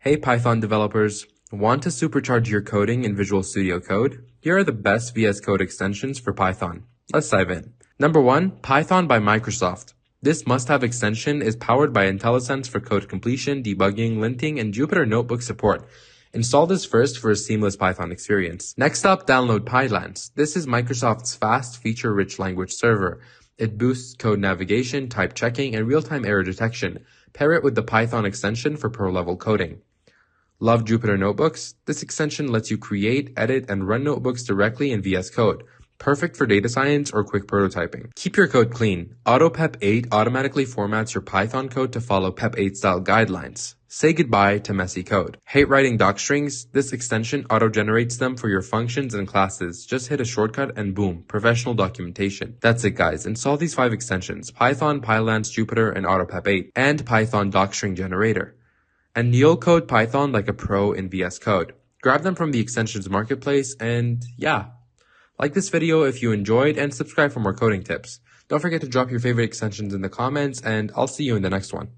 Hey Python developers, want to supercharge your coding in Visual Studio Code? Here are the best VS Code extensions for Python. Let's dive in. Number 1, Python by Microsoft. This must-have extension is powered by IntelliSense for code completion, debugging, linting, and Jupyter Notebook support. Install this first for a seamless Python experience. Next up, download Pylance. This is Microsoft's fast, feature-rich language server. It boosts code navigation, type checking, and real-time error detection. Pair it with the Python extension for pro-level coding. Love Jupyter Notebooks? This extension lets you create, edit, and run notebooks directly in VS Code. Perfect for data science or quick prototyping. Keep your code clean. AutoPep 8 automatically formats your Python code to follow PEP 8 style guidelines. Say goodbye to messy code. Hate writing docstrings? This extension auto-generates them for your functions and classes. Just hit a shortcut and boom, professional documentation. That's it guys. Install these 5 extensions: Python, Pylance, Jupyter, and AutoPep 8, and Python docstring generator. And you'll code Python like a pro in VS Code. Grab them from the extensions marketplace and yeah. Like this video if you enjoyed and subscribe for more coding tips. Don't forget to drop your favorite extensions in the comments and I'll see you in the next one.